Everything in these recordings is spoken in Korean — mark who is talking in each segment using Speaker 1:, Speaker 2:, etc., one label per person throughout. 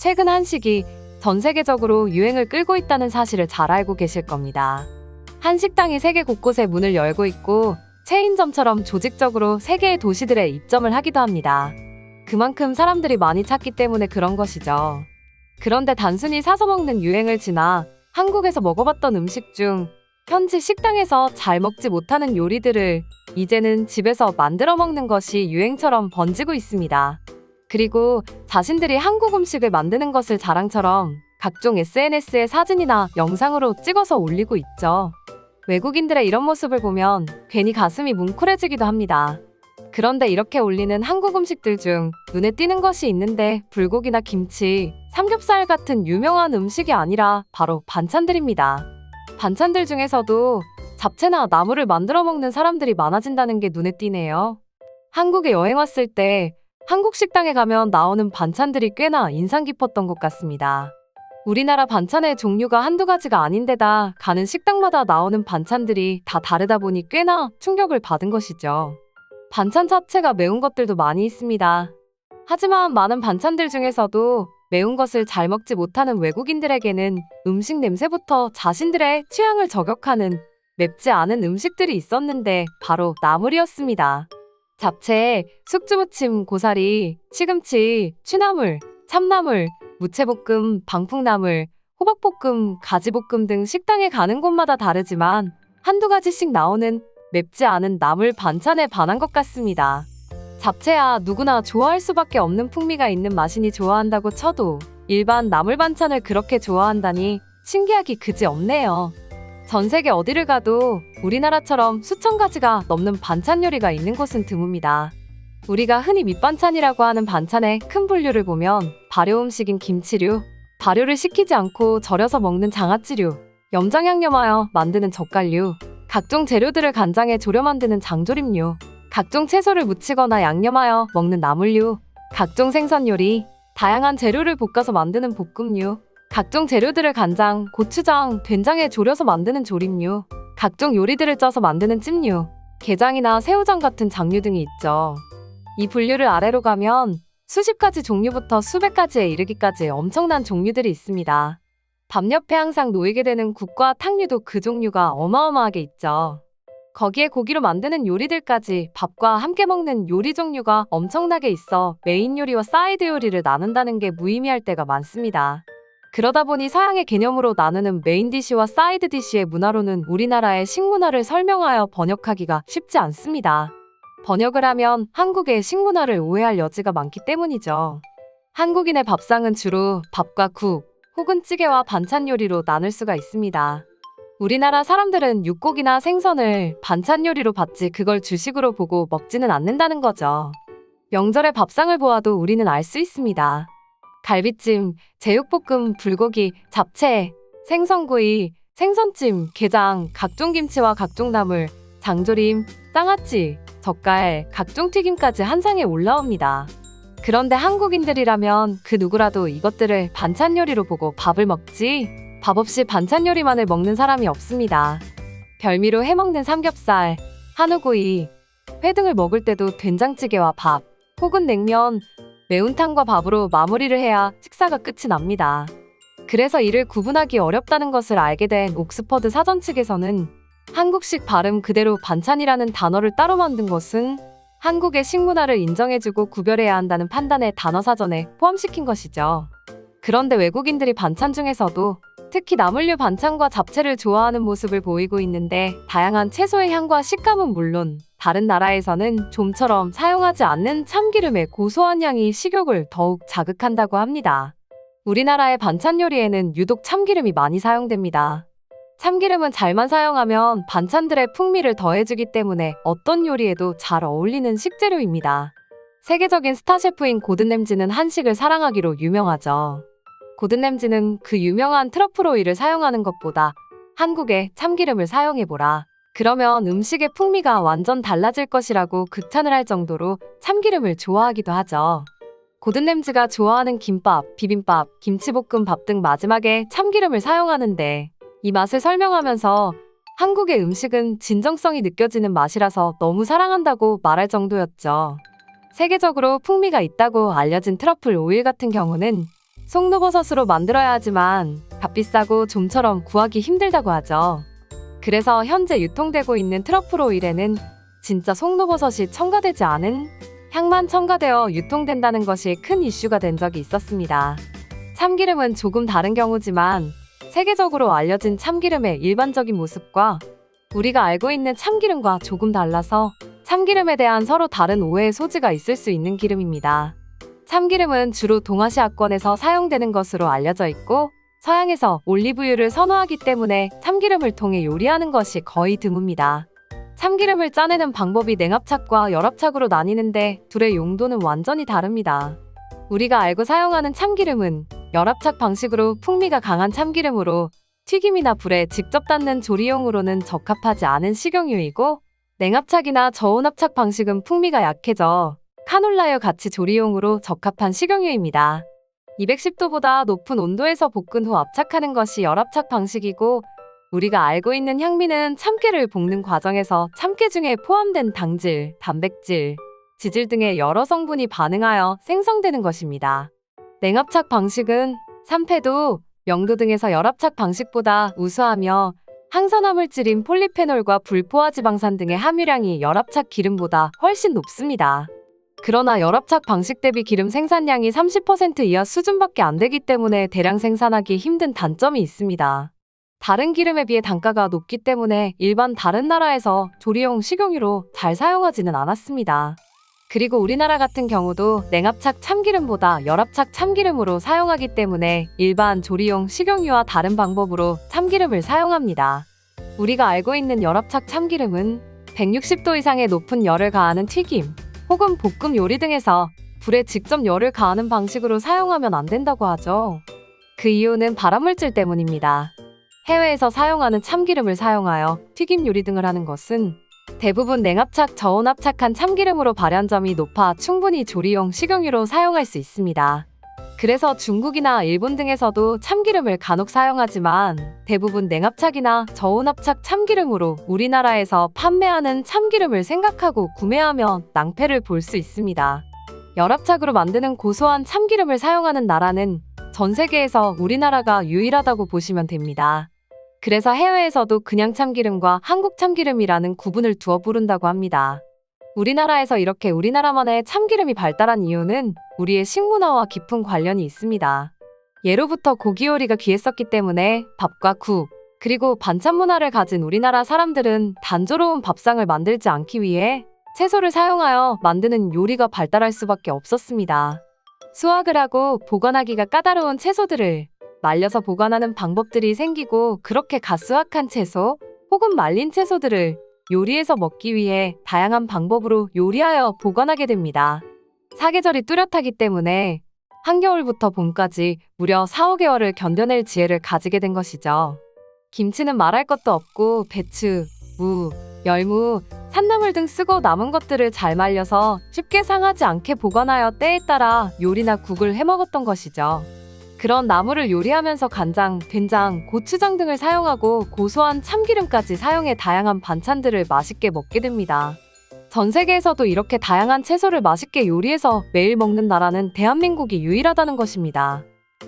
Speaker 1: 최근 한식이 전 세계적으로 유행을 끌고 있다는 사실을 잘 알고 계실 겁니다. 한식당이 세계 곳곳에 문을 열고 있고 체인점처럼 조직적으로 세계의 도시들에 입점을 하기도 합니다. 그만큼 사람들이 많이 찾기 때문에 그런 것이죠. 그런데 단순히 사서 먹는 유행을 지나 한국에서 먹어봤던 음식 중 현지 식당에서 잘 먹지 못하는 요리들을 이제는 집에서 만들어 먹는 것이 유행처럼 번지고 있습니다. 그리고 자신들이 한국 음식을 만드는 것을 자랑처럼 각종 SNS에 사진이나 영상으로 찍어서 올리고 있죠. 외국인들의 이런 모습을 보면 괜히 가슴이 뭉클해지기도 합니다. 그런데 이렇게 올리는 한국 음식들 중 눈에 띄는 것이 있는데 불고기나 김치, 삼겹살 같은 유명한 음식이 아니라 바로 반찬들입니다. 반찬들 중에서도 잡채나 나물을 만들어 먹는 사람들이 많아진다는 게 눈에 띄네요. 한국에 여행 왔을 때 한국 식당에 가면 나오는 반찬들이 꽤나 인상 깊었던 것 같습니다. 우리나라 반찬의 종류가 한두 가지가 아닌데다 가는 식당마다 나오는 반찬들이 다 다르다 보니 꽤나 충격을 받은 것이죠. 반찬 자체가 매운 것들도 많이 있습니다. 하지만 많은 반찬들 중에서도 매운 것을 잘 먹지 못하는 외국인들에게는 음식 냄새부터 자신들의 취향을 저격하는 맵지 않은 음식들이 있었는데 바로 나물이었습니다. 잡채, 숙주무침, 고사리, 시금치, 취나물, 참나물, 무채볶음, 방풍나물, 호박볶음, 가지볶음 등 식당에 가는 곳마다 다르지만 한두 가지씩 나오는 맵지 않은 나물 반찬에 반한 것 같습니다. 잡채야 누구나 좋아할 수밖에 없는 풍미가 있는 맛이니 좋아한다고 쳐도 일반 나물 반찬을 그렇게 좋아한다니 신기하기 그지없네요. 전 세계 어디를 가도 우리나라처럼 수천 가지가 넘는 반찬 요리가 있는 곳은 드뭅니다. 우리가 흔히 밑반찬이라고 하는 반찬의 큰 분류를 보면 발효 음식인 김치류, 발효를 시키지 않고 절여서 먹는 장아찌류, 염장 양념하여 만드는 젓갈류, 각종 재료들을 간장에 졸여 만드는 장조림류, 각종 채소를 무치거나 양념하여 먹는 나물류, 각종 생선 요리, 다양한 재료를 볶아서 만드는 볶음류, 각종 재료들을 간장, 고추장, 된장에 졸여서 만드는 조림류, 각종 요리들을 쪄서 만드는 찜류, 게장이나 새우장 같은 장류 등이 있죠. 이 분류를 아래로 가면 수십 가지 종류부터 수백 가지에 이르기까지 엄청난 종류들이 있습니다. 밥 옆에 항상 놓이게 되는 국과 탕류도 그 종류가 어마어마하게 있죠. 거기에 고기로 만드는 요리들까지 밥과 함께 먹는 요리 종류가 엄청나게 있어 메인 요리와 사이드 요리를 나눈다는 게 무의미할 때가 많습니다. 그러다 보니 서양의 개념으로 나누는 메인 디시와 사이드 디시의 문화로는 우리나라의 식문화를 설명하여 번역하기가 쉽지 않습니다. 번역을 하면 한국의 식문화를 오해할 여지가 많기 때문이죠. 한국인의 밥상은 주로 밥과 국, 혹은 찌개와 반찬 요리로 나눌 수가 있습니다. 우리나라 사람들은 육고기나 생선을 반찬 요리로 받지 그걸 주식으로 보고 먹지는 않는다는 거죠. 명절의 밥상을 보아도 우리는 알 수 있습니다. 갈비찜, 제육볶음, 불고기, 잡채, 생선구이, 생선찜, 게장, 각종 김치와 각종 나물, 장조림, 장아찌, 젓갈, 각종 튀김까지 한 상에 올라옵니다. 그런데 한국인들이라면 그 누구라도 이것들을 반찬 요리로 보고 밥을 먹지 밥 없이 반찬 요리만을 먹는 사람이 없습니다. 별미로 해먹는 삼겹살, 한우구이, 회 등을 먹을 때도 된장찌개와 밥, 혹은 냉면, 매운탕과 밥으로 마무리를 해야 식사가 끝이 납니다. 그래서 이를 구분하기 어렵다는 것을 알게 된 옥스퍼드 사전 측에서는 한국식 발음 그대로 반찬이라는 단어를 따로 만든 것은 한국의 식문화를 인정해주고 구별해야 한다는 판단에 단어 사전에 포함시킨 것이죠. 그런데 외국인들이 반찬 중에서도 특히 나물류 반찬과 잡채를 좋아하는 모습을 보이고 있는데 다양한 채소의 향과 식감은 물론 다른 나라에서는 좀처럼 사용하지 않는 참기름의 고소한 향이 식욕을 더욱 자극한다고 합니다. 우리나라의 반찬 요리에는 유독 참기름이 많이 사용됩니다. 참기름은 잘만 사용하면 반찬들의 풍미를 더해주기 때문에 어떤 요리에도 잘 어울리는 식재료입니다. 세계적인 스타 셰프인 고든 램지는 한식을 사랑하기로 유명하죠. 고든 램지는 그 유명한 트러플 오일을 사용하는 것보다 한국의 참기름을 사용해보라. 그러면 음식의 풍미가 완전 달라질 것이라고 극찬을 할 정도로 참기름을 좋아하기도 하죠. 고든 램지가 좋아하는 김밥, 비빔밥, 김치볶음밥 등 마지막에 참기름을 사용하는데 이 맛을 설명하면서 한국의 음식은 진정성이 느껴지는 맛이라서 너무 사랑한다고 말할 정도였죠. 세계적으로 풍미가 있다고 알려진 트러플 오일 같은 경우는 송로버섯으로 만들어야 하지만 값비싸고 좀처럼 구하기 힘들다고 하죠. 그래서 현재 유통되고 있는 트러플 오일에는 진짜 송로버섯이 첨가되지 않은 향만 첨가되어 유통된다는 것이 큰 이슈가 된 적이 있었습니다. 참기름은 조금 다른 경우지만 세계적으로 알려진 참기름의 일반적인 모습과 우리가 알고 있는 참기름과 조금 달라서 참기름에 대한 서로 다른 오해의 소지가 있을 수 있는 기름입니다. 참기름은 주로 동아시아권에서 사용되는 것으로 알려져 있고 서양에서 올리브유를 선호하기 때문에 참기름을 통해 요리하는 것이 거의 드뭅니다. 참기름을 짜내는 방법이 냉압착과 열압착으로 나뉘는데 둘의 용도는 완전히 다릅니다. 우리가 알고 사용하는 참기름은 열압착 방식으로 풍미가 강한 참기름으로 튀김이나 불에 직접 닿는 조리용으로는 적합하지 않은 식용유이고 냉압착이나 저온압착 방식은 풍미가 약해져 카놀라유 같이 조리용으로 적합한 식용유입니다. 210도보다 높은 온도에서 볶은 후 압착하는 것이 열압착 방식이고 우리가 알고 있는 향미는 참깨를 볶는 과정에서 참깨 중에 포함된 당질, 단백질, 지질 등의 여러 성분이 반응하여 생성되는 것입니다. 냉압착 방식은 산패도, 명도 등에서 열압착 방식보다 우수하며 항산화물질인 폴리페놀과 불포화지방산 등의 함유량이 열압착 기름보다 훨씬 높습니다. 그러나 열압착 방식 대비 기름 생산량이 30% 이하 수준밖에 안 되기 때문에 대량 생산하기 힘든 단점이 있습니다. 다른 기름에 비해 단가가 높기 때문에 일반 다른 나라에서 조리용 식용유로 잘 사용하지는 않았습니다. 그리고 우리나라 같은 경우도 냉압착 참기름보다 열압착 참기름으로 사용하기 때문에 일반 조리용 식용유와 다른 방법으로 참기름을 사용합니다. 우리가 알고 있는 열압착 참기름은 160도 이상의 높은 열을 가하는 튀김 혹은 볶음 요리 등에서 불에 직접 열을 가하는 방식으로 사용하면 안 된다고 하죠. 그 이유는 발암물질 때문입니다. 해외에서 사용하는 참기름을 사용하여 튀김 요리 등을 하는 것은 대부분 냉압착, 저온압착한 참기름으로 발현점이 높아 충분히 조리용 식용유로 사용할 수 있습니다. 그래서 중국이나 일본 등에서도 참기름을 간혹 사용하지만 대부분 냉압착이나 저온압착 참기름으로 우리나라에서 판매하는 참기름을 생각하고 구매하면 낭패를 볼 수 있습니다. 열압착으로 만드는 고소한 참기름을 사용하는 나라는 전 세계에서 우리나라가 유일하다고 보시면 됩니다. 그래서 해외에서도 그냥 참기름과 한국 참기름이라는 구분을 두어 부른다고 합니다. 우리나라에서 이렇게 우리나라만의 참기름이 발달한 이유는 우리의 식문화와 깊은 관련이 있습니다. 예로부터 고기 요리가 귀했었기 때문에 밥과 국, 그리고 반찬 문화를 가진 우리나라 사람들은 단조로운 밥상을 만들지 않기 위해 채소를 사용하여 만드는 요리가 발달할 수밖에 없었습니다. 수확을 하고 보관하기가 까다로운 채소들을 말려서 보관하는 방법들이 생기고 그렇게 가수확한 채소 혹은 말린 채소들을 요리해서 먹기 위해 다양한 방법으로 요리하여 보관하게 됩니다. 사계절이 뚜렷하기 때문에 한겨울부터 봄까지 무려 4, 5개월을 견뎌낼 지혜를 가지게 된 것이죠. 김치는 말할 것도 없고 배추, 무, 열무, 산나물 등 쓰고 남은 것들을 잘 말려서 쉽게 상하지 않게 보관하여 때에 따라 요리나 국을 해먹었던 것이죠. 그런 나물을 요리하면서 간장, 된장, 고추장 등을 사용하고 고소한 참기름까지 사용해 다양한 반찬들을 맛있게 먹게 됩니다. 전 세계에서도 이렇게 다양한 채소를 맛있게 요리해서 매일 먹는 나라는 대한민국이 유일하다는 것입니다.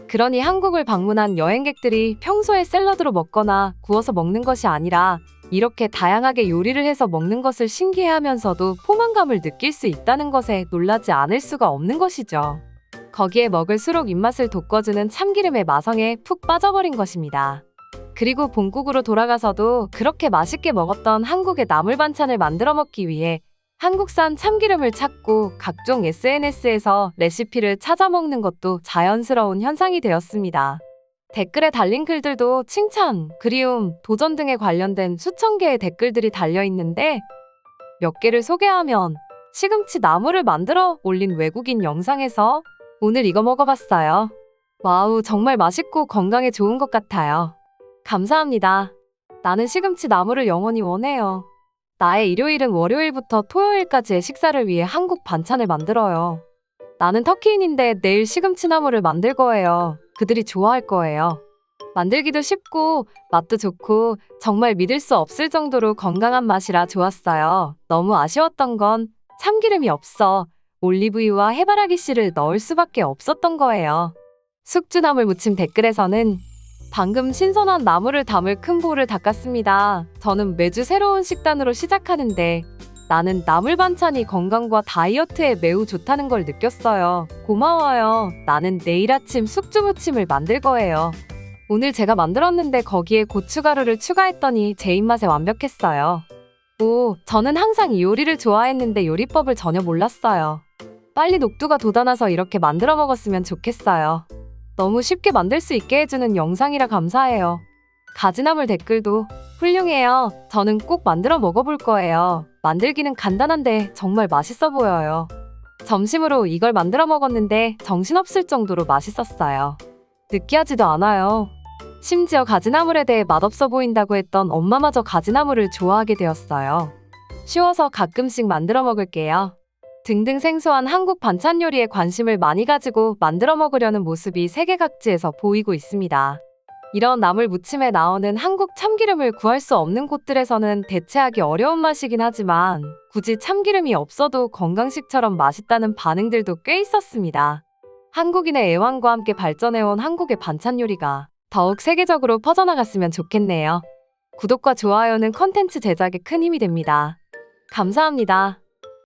Speaker 1: 그러니 한국을 방문한 여행객들이 평소에 샐러드로 먹거나 구워서 먹는 것이 아니라 이렇게 다양하게 요리를 해서 먹는 것을 신기해하면서도 포만감을 느낄 수 있다는 것에 놀라지 않을 수가 없는 것이죠. 거기에 먹을수록 입맛을 돋궈주는 참기름의 마성에 푹 빠져버린 것입니다. 그리고 본국으로 돌아가서도 그렇게 맛있게 먹었던 한국의 나물 반찬을 만들어 먹기 위해 한국산 참기름을 찾고 각종 SNS에서 레시피를 찾아 먹는 것도 자연스러운 현상이 되었습니다. 댓글에 달린 글들도 칭찬, 그리움, 도전 등에 관련된 수천 개의 댓글들이 달려있는데 몇 개를 소개하면 시금치 나물을 만들어 올린 외국인 영상에서 오늘 이거 먹어봤어요. 와우, 정말 맛있고 건강에 좋은 것 같아요. 감사합니다. 나는 시금치 나물을 영원히 원해요. 나의 일요일은 월요일부터 토요일까지의 식사를 위해 한국 반찬을 만들어요. 나는 터키인인데 내일 시금치 나물을 만들 거예요. 그들이 좋아할 거예요. 만들기도 쉽고 맛도 좋고 정말 믿을 수 없을 정도로 건강한 맛이라 좋았어요. 너무 아쉬웠던 건 참기름이 없어 올리브유와 해바라기 씨를 넣을 수밖에 없었던 거예요. 숙주나물 무침 댓글에서는 방금 신선한 나물을 담을 큰 보울을 닦았습니다. 저는 매주 새로운 식단으로 시작하는데 나는 나물 반찬이 건강과 다이어트에 매우 좋다는 걸 느꼈어요. 고마워요. 나는 내일 아침 숙주무침을 만들 거예요. 오늘 제가 만들었는데 거기에 고춧가루를 추가했더니 제 입맛에 완벽했어요. 오, 저는 항상 이 요리를 좋아했는데 요리법을 전혀 몰랐어요. 빨리 녹두가 돋아나서 이렇게 만들어 먹었으면 좋겠어요. 너무 쉽게 만들 수 있게 해주는 영상이라 감사해요. 가지나물 댓글도 훌륭해요. 저는 꼭 만들어 먹어볼 거예요. 만들기는 간단한데 정말 맛있어 보여요. 점심으로 이걸 만들어 먹었는데 정신없을 정도로 맛있었어요. 느끼하지도 않아요. 심지어 가지나물에 대해 맛없어 보인다고 했던 엄마마저 가지나물을 좋아하게 되었어요. 쉬워서 가끔씩 만들어 먹을게요. 등등 생소한 한국 반찬 요리에 관심을 많이 가지고 만들어 먹으려는 모습이 세계 각지에서 보이고 있습니다. 이런 나물 무침에 나오는 한국 참기름을 구할 수 없는 곳들에서는 대체하기 어려운 맛이긴 하지만 굳이 참기름이 없어도 건강식처럼 맛있다는 반응들도 꽤 있었습니다. 한국인의 애환과 함께 발전해온 한국의 반찬 요리가 더욱 세계적으로 퍼져나갔으면 좋겠네요. 구독과 좋아요는 컨텐츠 제작에 큰 힘이 됩니다. 감사합니다.